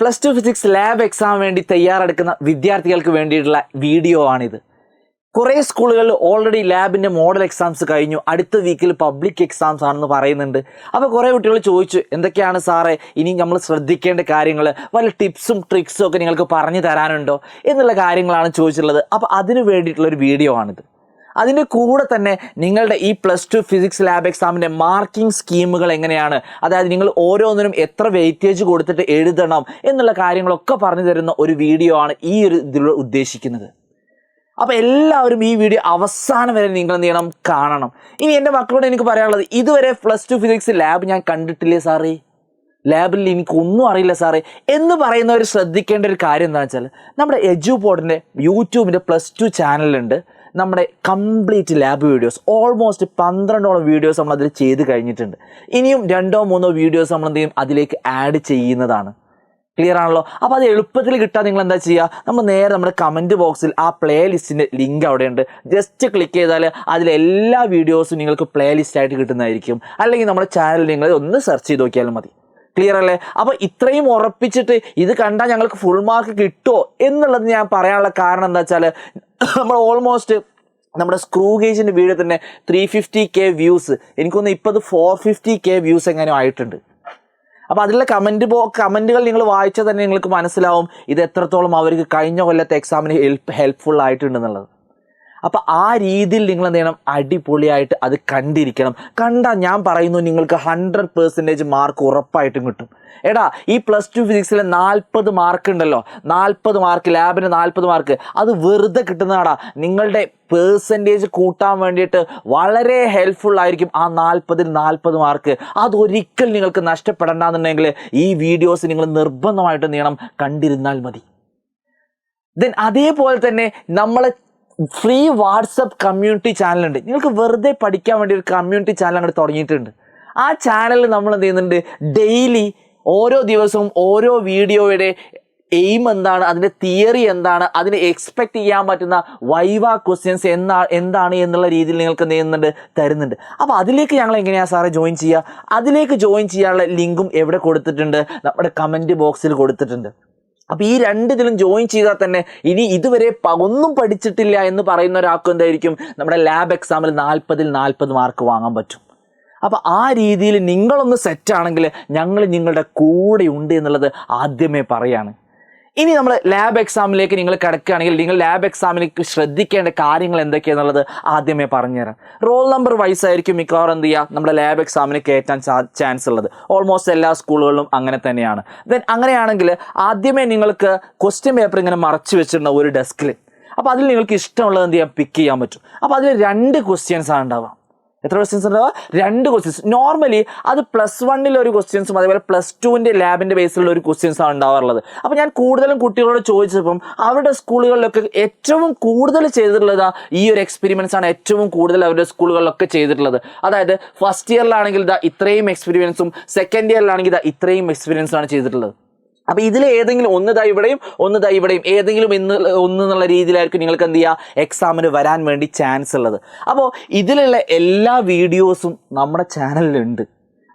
Plus two physics lab exam വേണ്ടി തയ്യാറെടുക്കുന്ന വിദ്യാർത്ഥികൾക്ക് വേണ്ടിയിട്ടുള്ള വീഡിയോ ആണിത്. കുറേ സ്കൂളുകളിൽ ഓൾറെഡി ലാബിൻ്റെ മോഡൽ എക്സാംസ് കഴിഞ്ഞു, അടുത്ത വീക്കിൽ പബ്ലിക് എക്സാംസ് ആണെന്ന് പറയുന്നുണ്ട്. അപ്പോൾ കുറേ കുട്ടികൾ ചോദിച്ചു, എന്തൊക്കെയാണ് സാറേ ഇനി നമ്മൾ ശ്രദ്ധിക്കേണ്ട കാര്യങ്ങൾ, വല്ല ടിപ്സും ട്രിക്സും ഒക്കെ നിങ്ങൾക്ക് പറഞ്ഞു തരാനുണ്ടോ എന്നുള്ള കാര്യങ്ങളാണ് ചോദിച്ചിട്ടുള്ളത്. അപ്പോൾ അതിന് വേണ്ടിയിട്ടുള്ളൊരു വീഡിയോ ആണിത്. അതിൻ്റെ കൂടെ തന്നെ നിങ്ങളുടെ ഈ പ്ലസ് ടു ഫിസിക്സ് ലാബ് എക്സാമിൻ്റെ മാർക്കിംഗ് സ്കീമുകൾ എങ്ങനെയാണ്, അതായത് നിങ്ങൾ ഓരോന്നിനും എത്ര വെയിറ്റേജ് കൊടുത്തിട്ട് എഴുതണം എന്നുള്ള കാര്യങ്ങളൊക്കെ പറഞ്ഞു തരുന്ന ഒരു വീഡിയോ ആണ് ഈ ഒരു ഇതിലൂടെ ഉദ്ദേശിക്കുന്നത്. അപ്പോൾ എല്ലാവരും ഈ വീഡിയോ അവസാനം വരെ നിങ്ങൾ എന്ത് ചെയ്യണം, കാണണം. ഇനി എൻ്റെ മക്കളോട് എനിക്ക് പറയാനുള്ളത്, ഇതുവരെ പ്ലസ് ടു ഫിസിക്സ് ലാബ് ഞാൻ കണ്ടിട്ടില്ലേ സാറേ, ലാബിൽ എനിക്കൊന്നും അറിയില്ല സാറേ എന്ന് പറയുന്നവർ ശ്രദ്ധിക്കേണ്ട ഒരു കാര്യം എന്താണെന്ന് വെച്ചാൽ, നമ്മുടെ എഡ്യൂപോർട്ടിൻ്റെ യൂട്യൂബിൻ്റെ പ്ലസ് ടു ചാനലുണ്ട്. നമ്മുടെ കംപ്ലീറ്റ് ലാബ് വീഡിയോസ് ഓൾമോസ്റ്റ് 12ഓളം വീഡിയോസ് നമ്മൾ അതിൽ ചെയ്ത് കഴിഞ്ഞിട്ടുണ്ട്. ഇനിയും 2-3 വീഡിയോസ് നമ്മൾ എന്ത് ചെയ്യും, അതിലേക്ക് ആഡ് ചെയ്യുന്നതാണ്. ക്ലിയർ ആണല്ലോ? അപ്പോൾ അത് എളുപ്പത്തിൽ കിട്ടാൻ നിങ്ങൾ എന്താ ചെയ്യുക, നമ്മൾ നേരെ നമ്മുടെ കമൻറ്റ് ബോക്സിൽ ആ പ്ലേ ലിസ്റ്റിൻ്റെ ലിങ്ക് അവിടെയുണ്ട്. ജസ്റ്റ് ക്ലിക്ക് ചെയ്താൽ അതിലെല്ലാ വീഡിയോസും നിങ്ങൾക്ക് പ്ലേ ലിസ്റ്റായിട്ട് കിട്ടുന്നതായിരിക്കും. അല്ലെങ്കിൽ നമ്മുടെ ചാനൽ നിങ്ങൾ ഒന്ന് സെർച്ച് ചെയ്ത് നോക്കിയാലും മതി. ക്ലിയർ അല്ലേ? അപ്പോൾ ഇത്രയും ഉറപ്പിച്ചിട്ട് ഇത് കണ്ടാൽ ഞങ്ങൾക്ക് ഫുൾ മാർക്ക് കിട്ടുമോ എന്നുള്ളത് ഞാൻ പറയാനുള്ള കാരണം എന്താ വെച്ചാൽ, നമ്മൾ ഓൾമോസ്റ്റ് നമ്മുടെ സ്ക്രൂ ഗേജിൻ്റെ വീഡിയോ തന്നെ 350K വ്യൂസ്, എനിക്കൊന്ന് ഇപ്പോൾ 450K വ്യൂസ് എങ്ങനെയോ ആയിട്ടുണ്ട്. അപ്പോൾ അതിലുള്ള കമൻറ്റുകൾ നിങ്ങൾ വായിച്ചാൽ തന്നെ നിങ്ങൾക്ക് മനസ്സിലാവും ഇത് എത്രത്തോളം അവർക്ക് കഴിഞ്ഞ കൊല്ലത്തെ എക്സാമിന് ഹെൽപ്ഫുൾ ആയിട്ടുണ്ടെന്നുള്ളത്. അപ്പോൾ ആ രീതിയിൽ നിങ്ങൾ എന്ത് ചെയ്യണം, അടിപൊളിയായിട്ട് അത് കണ്ടിരിക്കണം. കണ്ടാൽ ഞാൻ പറയുന്നു നിങ്ങൾക്ക് 100% മാർക്ക് ഉറപ്പായിട്ടും കിട്ടും. എടാ, ഈ പ്ലസ് ടു ഫിസിക്സിൽ 40 മാർക്ക് ഉണ്ടല്ലോ, 40 മാർക്ക് ലാബിന് 40 മാർക്ക്, അത് വെറുതെ കിട്ടുന്നതാടാ. നിങ്ങളുടെ പേഴ്സൻറ്റേജ് കൂട്ടാൻ വേണ്ടിയിട്ട് വളരെ ഹെൽപ്ഫുൾ ആയിരിക്കും ആ 40 മാർക്ക്. അതൊരിക്കൽ നിങ്ങൾക്ക് നഷ്ടപ്പെടണ്ടെന്നുണ്ടെങ്കിൽ ഈ വീഡിയോസ് നിങ്ങൾ നിർബന്ധമായിട്ട് എന്ത് ചെയ്യണം, കണ്ടിരുന്നാൽ മതി. ദെൻ അതേപോലെ തന്നെ നമ്മളെ ഫ്രീ വാട്സപ്പ് കമ്മ്യൂണിറ്റി ചാനലുണ്ട്. നിങ്ങൾക്ക് വെറുതെ പഠിക്കാൻ വേണ്ടി ഒരു കമ്മ്യൂണിറ്റി ചാനൽ അങ്ങോട്ട് തുടങ്ങിയിട്ടുണ്ട്. ആ ചാനലിൽ നമ്മൾ എന്ത് ചെയ്യുന്നുണ്ട്, ഡെയിലി ഓരോ ദിവസവും ഓരോ വീഡിയോയുടെ എയിം എന്താണ്, അതിൻ്റെ തിയറി എന്താണ്, അതിന് എക്സ്പെക്റ്റ് ചെയ്യാൻ പറ്റുന്ന വൈവ ക്വസ്റ്റ്യൻസ് എന്താണ് എന്നുള്ള രീതിയിൽ നിങ്ങൾക്ക് എന്ത് ചെയ്യുന്നുണ്ട്, തരുന്നുണ്ട്. അപ്പോൾ അതിലേക്ക് ഞങ്ങൾ എങ്ങനെയാണ് സാറേ ജോയിൻ ചെയ്യുക? അതിലേക്ക് ജോയിൻ ചെയ്യാനുള്ള ലിങ്കും എവിടെ കൊടുത്തിട്ടുണ്ട്, നമ്മുടെ കമൻറ്റ് ബോക്സിൽ കൊടുത്തിട്ടുണ്ട്. അപ്പോൾ ഈ രണ്ടിതിലും ജോയിൻ ചെയ്താൽ തന്നെ ഇനി ഇതുവരെ ഒന്നും പഠിച്ചിട്ടില്ല എന്ന് പറയുന്ന ഒരാൾക്ക് എന്തായിരിക്കും, നമ്മുടെ ലാബ് എക്സാമിൽ 40 മാർക്ക് വാങ്ങാൻ പറ്റും. അപ്പോൾ ആ രീതിയിൽ നിങ്ങളൊന്ന് സെറ്റാണെങ്കിൽ ഞങ്ങൾ നിങ്ങളുടെ കൂടെ ഉണ്ട് എന്നുള്ളത് ആദ്യമേ പറയാണ്. ഇനി നമ്മൾ ലാബ് എക്സാമിലേക്ക് നിങ്ങൾ കിടക്കുകയാണെങ്കിൽ നിങ്ങൾ ലാബ് എക്സാമിലേക്ക് ശ്രദ്ധിക്കേണ്ട കാര്യങ്ങൾ എന്തൊക്കെയാണെന്നുള്ളത് ആദ്യമേ പറഞ്ഞുതരാം. റോൾ നമ്പർ വൈസ് ആയിരിക്കും മിക്കവാറും എന്ത് ചെയ്യുക, നമ്മുടെ ലാബ് എക്സാമിന് കയറ്റാൻ ചാൻസ് ഉള്ളത്. ഓൾമോസ്റ്റ് എല്ലാ സ്കൂളുകളിലും അങ്ങനെ തന്നെയാണ്. ദെൻ അങ്ങനെയാണെങ്കിൽ ആദ്യമേ നിങ്ങൾക്ക് ക്വസ്റ്റ്യൻ പേപ്പർ ഇങ്ങനെ മറച്ചു വെച്ചിട്ടുണ്ടാവും ഒരു ഡെസ്കിൽ. അപ്പോൾ അതിൽ നിങ്ങൾക്ക് ഇഷ്ടമുള്ളത് എന്ത് ചെയ്യാം, പിക്ക് ചെയ്യാൻ പറ്റും. അപ്പോൾ അതിൽ 2 ക്വസ്റ്റ്യൻസ് ആണ് ഉണ്ടാവുക. എത്ര ക്വസ്റ്റ്യൻസ് ഉണ്ടാവുക? 2 ക്വസ്റ്റ്യൻസ്. നോർമലി അത് +1 ഒരു ക്വസ്റ്റ്യൻസും അതേപോലെ +2 ലാബിൻ്റെ ബേസിലുള്ള ഒരു ക്വസ്റ്റ്യൻസ് ആണ് ഉണ്ടാവാറുള്ളത്. അപ്പോൾ ഞാൻ കൂടുതലും കുട്ടികളോട് ചോദിച്ചപ്പം അവരുടെ സ്കൂളുകളിലൊക്കെ ഏറ്റവും കൂടുതൽ ചെയ്തിട്ടുള്ളത് ഈ ഒരു എക്സ്പെരിമെൻറ്റ്സ് ആണ് ഏറ്റവും കൂടുതൽ അവരുടെ സ്കൂളുകളിലൊക്കെ ചെയ്തിട്ടുള്ളത്. അതായത് ഫസ്റ്റ് ഇയറിലാണെങ്കിൽ ഇത്രയും എക്സ്പീരിയൻസും സെക്കൻഡ് ഇയറിലാണെങ്കിൽ ഇത്രയും എക്സ്പീരിയൻസും ആണ് ചെയ്തിട്ടുള്ളത്. അപ്പോൾ ഇതിൽ ഏതെങ്കിലും ഒന്ന് ഇവിടെയും ഏതെങ്കിലും ഒന്ന് എന്നുള്ള രീതിയിലായിരിക്കും നിങ്ങൾക്ക് എന്ത് ചെയ്യുക, എക്സാമിന് വരാൻ വേണ്ടി ചാൻസ് ഉള്ളത്. അപ്പോൾ ഇതിലുള്ള എല്ലാ വീഡിയോസും നമ്മുടെ ചാനലിലുണ്ട്,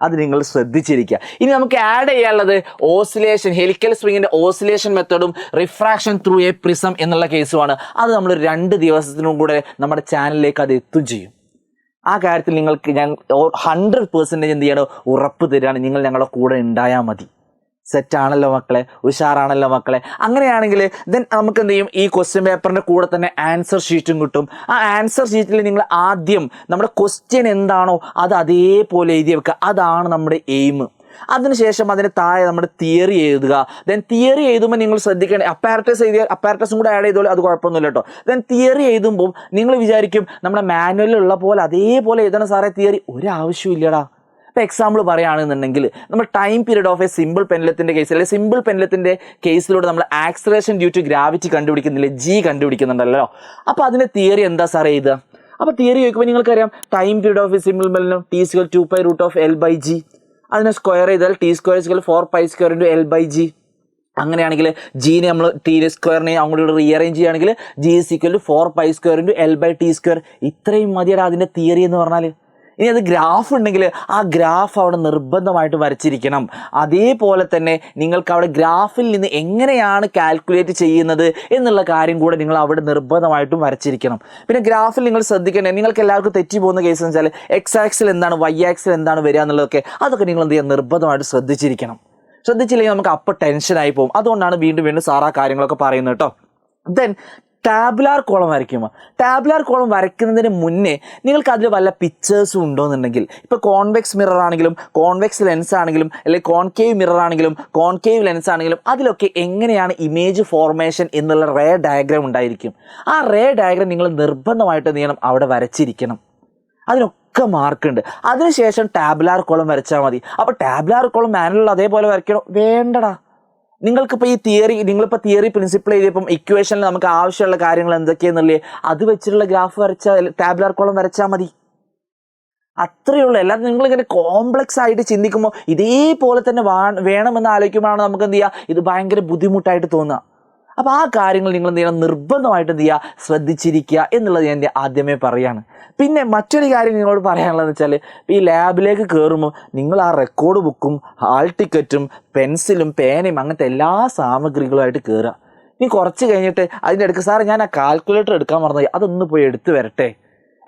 അത് നിങ്ങൾ ശ്രദ്ധിച്ചിരിക്കുക. ഇനി നമുക്ക് ആഡ് ചെയ്യാനുള്ളത് ഓസിലേഷൻ, ഹെലിക്കൽ സ്പ്രിങ്ങിൻ്റെ ഓസിലേഷൻ മെത്തേഡും റിഫ്രാക്ഷൻ ത്രൂ എ പ്രിസം എന്നുള്ള കേസുമാണ്. അത് നമ്മൾ 2 ദിവസത്തിനും കൂടെ നമ്മുടെ ചാനലിലേക്ക് അത് എത്തും ചെയ്യും. ആ കാര്യത്തിൽ നിങ്ങൾക്ക് ഞാൻ 100% എന്ത് ചെയ്യണം, ഉറപ്പ് തരികയാണ്, നിങ്ങൾ ഞങ്ങളുടെ കൂടെ ഉണ്ടായാൽ മതി. സെറ്റാണല്ലോ മക്കളെ, ഉഷാറാണല്ലോ മക്കളെ. അങ്ങനെയാണെങ്കിൽ ദെൻ നമുക്ക് എന്ത് ചെയ്യും, ഈ ക്വസ്റ്റ്യൻ പേപ്പറിൻ്റെ കൂടെ തന്നെ ആൻസർ ഷീറ്റും കിട്ടും. ആ ആൻസർ ഷീറ്റിൽ നിങ്ങൾ ആദ്യം നമ്മുടെ ക്വസ്റ്റ്യൻ എന്താണോ അത് അതേപോലെ എഴുതി വെക്കുക. അതാണ് നമ്മുടെ എയിം. അതിനുശേഷം അതിന് താഴെ നമ്മുടെ തിയറി എഴുതുക. ദെൻ തിയറി എഴുതുമ്പോൾ നിങ്ങൾ ശ്രദ്ധിക്കേണ്ടത്, അപ്പാരറ്റസ് എഴുതിയാൽ അപ്പാരറ്റസും കൂടെ ആഡ് ചെയ്തോളൂ, അത് കുഴപ്പമൊന്നുമില്ല കേട്ടോ. ദെൻ തിയറി എഴുതുമ്പോൾ നിങ്ങൾ വിചാരിക്കും നമ്മുടെ മാനുവലിലുള്ള പോലെ അതേപോലെ എഴുതണം സാറേ തിയറി. ഒരാവശ്യമില്ലടാ. ഇപ്പോൾ എക്സാമ്പിൾ പറയുകയാണെന്നുണ്ടെങ്കിൽ നമ്മൾ time period of a simple പെൻഡലത്തിൻ്റെ കേസിൽ, അല്ലെങ്കിൽ സിമ്പിൾ പെൻഡലത്തിൻ്റെ കേസിലൂടെ നമ്മൾ ആക്സിലറേഷൻ ഡ്യൂ ടു ഗ്രാവിറ്റി കണ്ടുപിടിക്കുന്നില്ല, ജി കണ്ടുപിടിക്കുന്നുണ്ടല്ലോ. അപ്പോൾ അതിൻ്റെ തിയറി എന്താ സാറേ എഴുതുക? അപ്പോൾ തിയറി ചോദിക്കുമ്പോൾ നിങ്ങൾക്കറിയാം, time period of a simple pendulum T= 2π√L/g. അതിനെ സ്ക്വയർ ചെയ്താൽ T² 4π² L/g. അങ്ങനെയാണെങ്കിൽ ജീനെ നമ്മൾ T² അങ്ങോട്ട് റീഅറേഞ്ച് ചെയ്യുകയാണെങ്കിൽ G = 4π² L/T². ഇത്രയും മതിയടാ അതിൻ്റെ തിയറി എന്ന് പറഞ്ഞാൽ. ഇനി അത് ഗ്രാഫ് ഉണ്ടെങ്കിൽ ആ ഗ്രാഫ് അവിടെ നിർബന്ധമായിട്ട് വരച്ചിരിക്കണം. അതേപോലെ തന്നെ നിങ്ങൾക്ക് അവിടെ ഗ്രാഫിൽ നിന്ന് എങ്ങനെയാണ് കാൽക്കുലേറ്റ് ചെയ്യുന്നത് എന്നുള്ള കാര്യം കൂടെ നിങ്ങൾ അവിടെ നിർബന്ധമായിട്ടും വരച്ചിരിക്കണം. പിന്നെ ഗ്രാഫിൽ നിങ്ങൾ ശ്രദ്ധിക്കേണ്ടത്, നിങ്ങൾക്ക് എല്ലാവർക്കും തെറ്റി പോകുന്ന കേസ് എന്ന് വെച്ചാൽ എക്സ് ആക്സിൽ എന്താണ് വൈ ആക്സിൽ എന്താണ് വരിക എന്നുള്ളതൊക്കെ അതൊക്കെ നിങ്ങൾ എന്ത് ചെയ്യുക, നിർബന്ധമായിട്ട് ശ്രദ്ധിച്ചിരിക്കണം. ശ്രദ്ധിച്ചില്ലെങ്കിൽ നമുക്ക് അപ്പോൾ ടെൻഷനായി പോകും. അതുകൊണ്ടാണ് വീണ്ടും വീണ്ടും സാർ ആ കാര്യങ്ങളൊക്കെ പറയുന്നത് കേട്ടോ. ദെൻ ടാബുലാർ കോളം വരയ്ക്കുമ്പോൾ, ടാബുലാർ കോളം വരയ്ക്കുന്നതിന് മുന്നേ നിങ്ങൾക്ക് അതിൽ വല്ല പിക്ചേഴ്സും ഉണ്ടോയെന്നുണ്ടെങ്കിൽ, ഇപ്പോൾ കോൺവെക്സ് മിറർ ആണെങ്കിലും കോൺവെക്സ് ലെൻസ് ആണെങ്കിലും അല്ലെങ്കിൽ കോൺകേവ് മിറർ ആണെങ്കിലും കോൺകേവ് ലെൻസ് ആണെങ്കിലും അതിലൊക്കെ എങ്ങനെയാണ് ഇമേജ് ഫോർമേഷൻ എന്നുള്ള റേ ഡയഗ്രാം ഉണ്ടായിരിക്കും. ആ റേ ഡയഗ്രാം നിങ്ങൾ നിർബന്ധമായിട്ട് എന്ത് ചെയ്യണം, അവിടെ വരച്ചിരിക്കണം. അതിനൊക്കെ മാർക്കുണ്ട്. അതിനുശേഷം ടാബുലാർ കോളം വരച്ചാൽ മതി. അപ്പോൾ ടാബുലാർ കോളം മാനുവൽ അതേപോലെ വരയ്ക്കണോ? വേണ്ടടാ. നിങ്ങൾക്കിപ്പോൾ നിങ്ങളിപ്പോൾ തിയറി പ്രിൻസിപ്പിൾ എഴുതിയപ്പം ഇക്വേഷനിൽ നമുക്ക് ആവശ്യമുള്ള കാര്യങ്ങൾ എന്തൊക്കെയാണെന്നുള്ളത് അത് വെച്ചിട്ടുള്ള ഗ്രാഫ് വരച്ചാൽ ടാബുലാർ കോളം വരച്ചാൽ മതി. അത്രയേ ഉള്ളൂ. അല്ലാതെ നിങ്ങളിങ്ങനെ കോംപ്ലക്സ് ആയിട്ട് ചിന്തിക്കുമ്പോൾ ഇതേപോലെ തന്നെ വേണമെന്ന് ആലോചിക്കുമ്പോഴാണ് നമുക്ക് എന്ത് ചെയ്യുക, ഇത് ഭയങ്കര ബുദ്ധിമുട്ടായിട്ട് തോന്നുക. അപ്പോൾ ആ കാര്യങ്ങൾ നിങ്ങൾ എന്ത് ചെയ്യണം, നിർബന്ധമായിട്ട് എന്ത് ചെയ്യുക, ശ്രദ്ധിച്ചിരിക്കുക എന്നുള്ളത് ഞാൻ ആദ്യമേ പറയാണ്. പിന്നെ മറ്റൊരു കാര്യം നിങ്ങളോട് പറയാനുള്ളതെന്ന് വെച്ചാൽ, ഈ ലാബിലേക്ക് കയറുമ്പോൾ നിങ്ങൾ ആ റെക്കോർഡ് ബുക്കും ഹാൾ ടിക്കറ്റും പെൻസിലും പേനയും അങ്ങനത്തെ എല്ലാ സാമഗ്രികളുമായിട്ട് കയറുക. ഇനി കുറച്ച് കഴിഞ്ഞിട്ട് അതിൻ്റെ ഇടയ്ക്ക് സാറ് ഞാൻ ആ കാൽക്കുലേറ്റർ എടുക്കാൻ മറന്നു, അതൊന്ന് പോയി എടുത്ത് വരട്ടെ,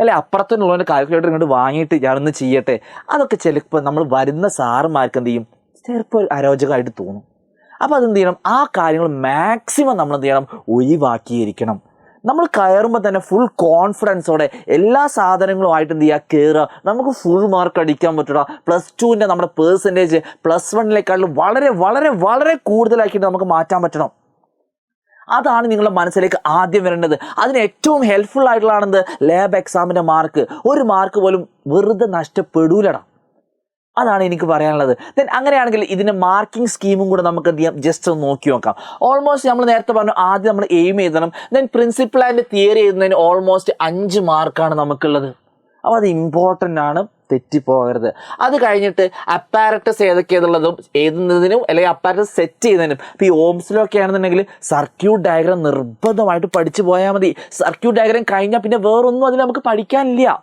അല്ലെ അപ്പുറത്തുള്ളവൻ്റെ കാൽക്കുലേറ്റർ ഇങ്ങോട്ട് വാങ്ങിയിട്ട് ഞാനൊന്ന് ചെയ്യട്ടെ, അതൊക്കെ ചിലപ്പോൾ നമ്മൾ വരുന്ന സാറുമാർക്ക് എന്ത് ചെയ്യും, ചിലപ്പോൾ അരോചകമായിട്ട് തോന്നും. അപ്പോൾ അതെന്ത് ചെയ്യണം, ആ കാര്യങ്ങൾ മാക്സിമം നമ്മൾ എന്ത് ചെയ്യണം, ഒഴിവാക്കിയിരിക്കണം. നമ്മൾ കയറുമ്പോൾ തന്നെ ഫുൾ കോൺഫിഡൻസോടെ എല്ലാ സാധനങ്ങളുമായിട്ട് എന്ത് ചെയ്യുക, കയറുക. നമുക്ക് ഫുൾ മാർക്ക് അടിക്കാൻ പറ്റുക. +2ൻ്റെ നമ്മുടെ പേഴ്സൻറ്റേജ് +1-നെക്കാളും വളരെ വളരെ വളരെ കൂടുതലാക്കിയിട്ട് നമുക്ക് മാറ്റാൻ പറ്റണം. അതാണ് നിങ്ങളുടെ മനസ്സിലേക്ക് ആദ്യം വരേണ്ടത്. അതിന് ഏറ്റവും ഹെൽപ്ഫുൾ ആയിട്ടുള്ളതാണെന്ത്, ലാബ് എക്സാമിൻ്റെ മാർക്ക്. ഒരു മാർക്ക് പോലും വെറുതെ നഷ്ടപ്പെടൂലടാ. അതാണ് എനിക്ക് പറയാനുള്ളത്. ദെൻ അങ്ങനെയാണെങ്കിൽ ഇതിൻ്റെ മാർക്കിംഗ് സ്കീമും കൂടെ നമുക്ക് എന്ത് ചെയ്യാം, ജസ്റ്റ് ഒന്ന് നോക്കി നോക്കാം. ഓൾമോസ്റ്റ് നമ്മൾ നേരത്തെ പറഞ്ഞു, ആദ്യം നമ്മൾ എയിം എഴുതണം. ദെൻ പ്രിൻസിപ്പിൾ ആൻഡ് തിയറി എഴുതുന്നതിന് ഓൾമോസ്റ്റ് 5 മാർക്കാണ് നമുക്കുള്ളത്. അപ്പോൾ അത് ഇമ്പോർട്ടൻ്റ് ആണ്, തെറ്റിപ്പോകരുത്. അത് കഴിഞ്ഞിട്ട് അപ്പാരറ്റസ് ഏതൊക്കെയാണുള്ളതും എഴുതുന്നതിനും അല്ലെങ്കിൽ അപ്പാരറ്റസ് സെറ്റ് ചെയ്യുന്നതിനും, ഇപ്പോൾ ഈ ഓംസിലൊക്കെ ആണെന്നുണ്ടെങ്കിൽ സർക്യൂട്ട് ഡയഗ്രാം നിർബന്ധമായിട്ട് പഠിച്ചു പോയാൽ മതി. സർക്യൂട്ട് ഡയഗ്രാം കഴിഞ്ഞാൽ പിന്നെ വേറൊന്നും അതിൽ നമുക്ക് പഠിക്കാനില്ല.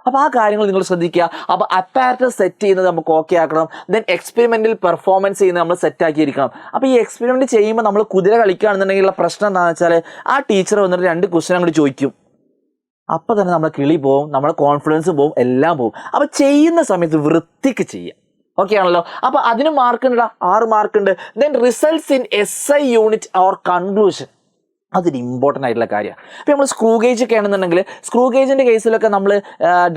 അപ്പോൾ ആ കാര്യങ്ങൾ നിങ്ങൾ ശ്രദ്ധിക്കുക. അപ്പോൾ അപ്പാരറ്റസ് സെറ്റ് ചെയ്യുന്നത് നമുക്ക് ഓക്കെ ആക്കണം. ദെൻ എക്സ്പെരിമെൻ്റൽ പെർഫോമൻസ് ചെയ്യുന്നത് നമ്മൾ സെറ്റാക്കിയിരിക്കണം. അപ്പോൾ ഈ എക്സ്പെരിമെൻറ്റ് ചെയ്യുമ്പോൾ നമ്മൾ കുതിര കളിക്കുകയാണെന്നുണ്ടെങ്കിലുള്ള പ്രശ്നം എന്താണെന്ന് വെച്ചാൽ, ആ ടീച്ചർ വന്നിട്ട് 2 ക്വസ്റ്റ്യൻ അങ്ങോട്ട് ചോദിക്കും. അപ്പോൾ തന്നെ നമ്മുടെ കിളി പോവും, നമ്മുടെ കോൺഫിഡൻസ് പോവും, എല്ലാം പോവും. അപ്പോൾ ചെയ്യുന്ന സമയത്ത് വൃത്തിക്ക് ചെയ്യുക. ഓക്കെ ആണല്ലോ. അപ്പോൾ അതിന് മാർക്കുണ്ട്, 6 മാർക്കുണ്ട്. Then results in SI unit or conclusion, അതൊരു ഇമ്പോർട്ടൻ്റ് ആയിട്ടുള്ള കാര്യമാണ്. ഇപ്പോൾ നമ്മൾ സ്ക്രൂ ഗേജ് ഒക്കെ ആണെന്നുണ്ടെങ്കിൽ, സ്ക്രൂ ഗേജിൻ്റെ കേസിലൊക്കെ നമ്മൾ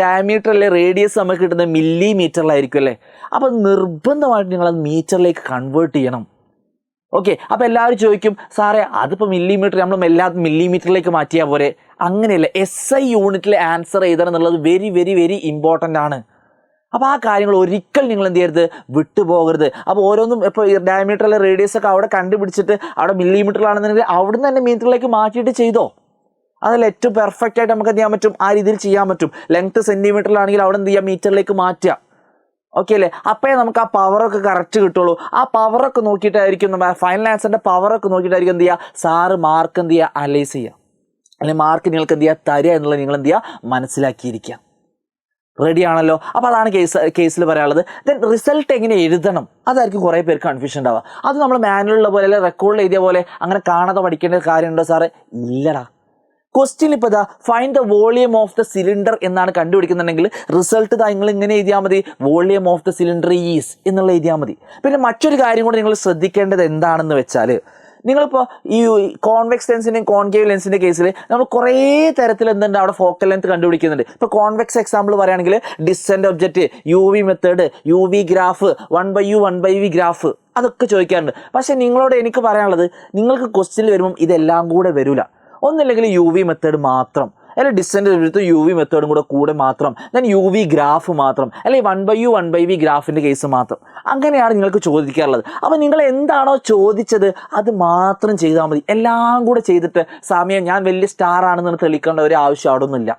ഡയമീറ്റർ അല്ലെ റേഡിയസ് നമുക്ക് കിട്ടുന്നത് മില്ലിമീറ്ററിലായിരിക്കും അല്ലേ. അപ്പോൾ നിർബന്ധമായിട്ട് നിങ്ങളത് മീറ്ററിലേക്ക് കൺവേർട്ട് ചെയ്യണം. ഓക്കെ. അപ്പോൾ എല്ലാവരും ചോദിക്കും, സാറേ അതിപ്പോൾ മില്ലിമീറ്റർ നമ്മൾ എല്ലാ മില്ലിമീറ്ററിലേക്ക് മാറ്റിയാൽ പോരെ? അങ്ങനെയല്ല, SI യൂണിറ്റിൽ ആൻസർ എഴുതണം എന്നുള്ളത് വെരി വെരി വെരി ഇമ്പോർട്ടൻ്റ് ആണ്. അപ്പോൾ ആ കാര്യങ്ങൾ ഒരിക്കൽ നിങ്ങൾ എന്ത് ചെയ്യരുത്, വിട്ടുപോകരുത്. അപ്പോൾ ഓരോന്നും ഇപ്പോൾ ഡയമീറ്ററിലെ റേഡിയസ് ഒക്കെ അവിടെ കണ്ടുപിടിച്ചിട്ട് അവിടെ മില്ലിമീറ്ററിലാണെന്നുണ്ടെങ്കിൽ അവിടുന്ന് തന്നെ മീറ്ററിലേക്ക് മാറ്റിയിട്ട് ചെയ്തോ. അതല്ല ഏറ്റവും പെർഫെക്റ്റ് ആയിട്ട് നമുക്ക് എന്ത് ചെയ്യാൻ പറ്റും, ആ രീതിയിൽ ചെയ്യാൻ പറ്റും. ലെങ്ത്ത് സെൻറ്റിമീറ്ററിലാണെങ്കിൽ അവിടെ എന്ത് ചെയ്യുക, മീറ്ററിലേക്ക് മാറ്റുക. ഓക്കെ അല്ലേ. അപ്പോഴേ നമുക്ക് ആ പവറൊക്കെ കറക്റ്റ് കിട്ടുള്ളൂ. ആ പവറൊക്കെ നോക്കിയിട്ടായിരിക്കും നമ്മൾ ഫൈനൽ ആൻസറിൻ്റെ പവറൊക്കെ നോക്കിയിട്ടായിരിക്കും എന്ത് ചെയ്യുക, സാറ് മാർക്ക് എന്ത് ചെയ്യുക, അനലൈസ് ചെയ്യുക, അല്ലെങ്കിൽ മാർക്ക് നിങ്ങൾക്ക് എന്ത് ചെയ്യുക, തരിക എന്നുള്ളത് നിങ്ങൾ എന്ത് ചെയ്യുക, മനസ്സിലാക്കിയിരിക്കുക. റെഡി ആണല്ലോ. അപ്പോൾ അതാണ് കേസിൽ പറയാനുള്ളത്. ദെൻ റിസൾട്ട് എങ്ങനെ എഴുതണം, അതായിരിക്കും കുറേ പേർക്ക് കൺഫ്യൂഷൻ ഉണ്ടാവുക. അത് നമ്മൾ മാനുവലുള്ള പോലെ അല്ലെങ്കിൽ റെക്കോർഡിൽ എഴുതിയ പോലെ അങ്ങനെ കാണാതെ പഠിക്കേണ്ട കാര്യമുണ്ടോ സാറേ? ഇല്ലടാ. ക്വസ്റ്റ്യൻ ഇപ്പോൾ ഇതാ find the volume of the cylinder എന്നാണ് കണ്ടുപിടിക്കുന്നുണ്ടെങ്കിൽ റിസൾട്ട് നിങ്ങൾ ഇങ്ങനെ എഴുതിയാൽ മതി, volume of the cylinder is എന്നുള്ള എഴുതിയാൽ മതി. പിന്നെ മറ്റൊരു കാര്യം കൂടെ നിങ്ങൾ ശ്രദ്ധിക്കേണ്ടത് എന്താണെന്ന് വെച്ചാൽ, നിങ്ങളിപ്പോൾ ഈ കോൺവെക്സ് ലെൻസിൻ്റെയും കോൺകേവ് ലെൻസിൻ്റെ കേസിൽ നമ്മൾ കുറേ തരത്തിൽ എന്തുണ്ട്, അവിടെ ഫോക്കൽ ലെങ്ത് കണ്ടുപിടിക്കുന്നുണ്ട്. ഇപ്പോൾ കോൺവെക്സ് എക്സാമ്പിൾ പറയുകയാണെങ്കിൽ distant object, UV method, UV graph, 1/U 1/V graph, അതൊക്കെ ചോദിക്കാറുണ്ട്. പക്ഷേ നിങ്ങളോട് എനിക്ക് പറയാനുള്ളത്, നിങ്ങൾക്ക് ക്വസ്റ്റ്യനിൽ വരുമ്പം ഇതെല്ലാം കൂടെ വരില്ല. ഒന്നില്ലെങ്കിൽ UV മെത്തേഡ് മാത്രം, അല്ലെങ്കിൽ ഡിസ്റ്റൻറ്റ് എടുത്ത് UV മെത്തേഡും കൂടെ മാത്രം, ദെൻ UV ഗ്രാഫ് മാത്രം, അല്ലെങ്കിൽ 1/U 1/V ഗ്രാഫിൻ്റെ കേസ് മാത്രം. അങ്ങനെയാണ് നിങ്ങൾക്ക് ചോദിക്കാറുള്ളത്. അപ്പോൾ നിങ്ങൾ എന്താണോ ചോദിച്ചത് അത് മാത്രം ചെയ്താൽ മതി. എല്ലാം കൂടെ ചെയ്തിട്ട് സമയം ഞാൻ വലിയ സ്റ്റാർ ആണെന്ന് തെളിയിക്കേണ്ട ഒരു ആവശ്യം അവിടെ ഒന്നുമില്ല.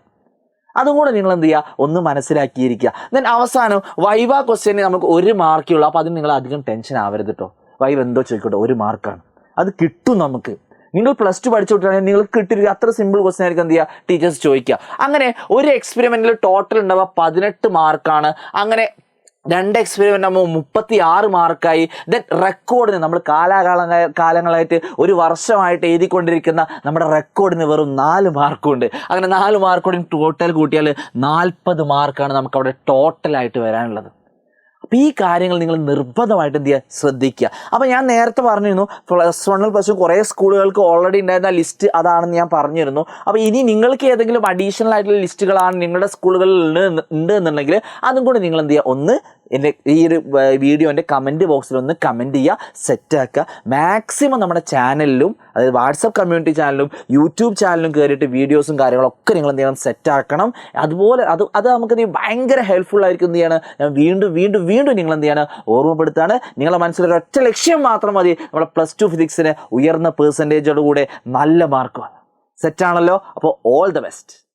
അതും കൂടെ നിങ്ങൾ എന്ത് ചെയ്യുക, ഒന്ന് മനസ്സിലാക്കിയിരിക്കുക. ദെൻ അവസാനം വൈവ ക്വസ്റ്റ്യന് നമുക്ക് 1 മാർക്കേ ഉള്ളൂ. അപ്പോൾ അതിന് നിങ്ങൾ അധികം ടെൻഷൻ ആവരുത് കേട്ടോ. വൈവ എന്തോ ചോദിക്കട്ടെ, 1 മാർക്കാണ്, അത് കിട്ടും നമുക്ക്. നിങ്ങൾ +2 പഠിച്ചു വിട്ടാണെങ്കിൽ നിങ്ങൾക്ക് കിട്ടിയ അത്ര സിമ്പിൾ ക്വസ്റ്റ്യൻ ആയിരിക്കും എന്ത് ചെയ്യുക ടീച്ചേഴ്സ് ചോദിക്കുക. അങ്ങനെ ഒരു എക്സ്പെരിമെന്റിൽ ടോട്ടൽ ഉണ്ടാവുക 18 മാർക്കാണ്. അങ്ങനെ 2 എക്സ്പെരിമെന്റ് ആകുമ്പോൾ 36 മാർക്കായി. ദെൻ റെക്കോർഡിന് നമ്മൾ കാലങ്ങളായിട്ട് ഒരു വർഷമായിട്ട് എഴുതിക്കൊണ്ടിരിക്കുന്ന നമ്മുടെ റെക്കോർഡിന് വെറും 4 മാർക്കുണ്ട്. അങ്ങനെ 4 മാർക്കോടും ടോട്ടൽ കൂട്ടിയാൽ 40 മാർക്കാണ് നമുക്ക് അവിടെ ടോട്ടലായിട്ട് വരാനുള്ളത്. അപ്പോൾ ഈ കാര്യങ്ങൾ നിങ്ങൾ നിർബന്ധമായിട്ട് എന്ത് ചെയ്യുക ശ്രദ്ധിക്കുക. അപ്പോൾ ഞാൻ നേരത്തെ പറഞ്ഞിരുന്നു +1 +2 കുറേ സ്കൂളുകൾക്ക് ഓൾറെഡി ഉണ്ടായിരുന്ന ലിസ്റ്റ് അതാണെന്ന് ഞാൻ പറഞ്ഞിരുന്നു. അപ്പോൾ ഇനി നിങ്ങൾക്ക് ഏതെങ്കിലും അഡീഷണൽ ആയിട്ടുള്ള ലിസ്റ്റുകളാണ് നിങ്ങളുടെ സ്കൂളുകളിൽ ഉണ്ട് എന്നുണ്ടെങ്കിൽ അതും കൂടി നിങ്ങൾ എന്ത് ചെയ്യുക ഒന്ന് എൻ്റെ ഈ ഒരു വീഡിയോൻ്റെ കമൻറ്റ് ബോക്സിൽ ഒന്ന് കമൻറ്റ് ചെയ്യുക, സെറ്റാക്കുക. മാക്സിമം നമ്മുടെ ചാനലിലും അതായത് വാട്സപ്പ് കമ്മ്യൂണിറ്റി ചാനലും യൂട്യൂബ് ചാനലും കയറിയിട്ട് വീഡിയോസും കാര്യങ്ങളൊക്കെ നിങ്ങൾ എന്ത് ചെയ്യണം സെറ്റാക്കണം. അതുപോലെ അത് നമുക്ക് ഭയങ്കര ഹെൽപ്ഫുൾ ആയിരിക്കും. എന്ത് ചെയ്യണം ഞാൻ വീണ്ടും നിങ്ങൾ എന്ത് ചെയ്യണം ഓർമ്മപ്പെടുത്താണ്. നിങ്ങളുടെ മനസ്സിലൊരു ഒറ്റ ലക്ഷ്യം മാത്രം മതി, നമ്മുടെ +2 ഫിസിക്സിന് ഉയർന്ന പെർസെൻറ്റേജോടുകൂടെ നല്ല മാർക്ക്. സെറ്റാണല്ലോ? അപ്പോൾ ഓൾ ദ ബെസ്റ്റ്.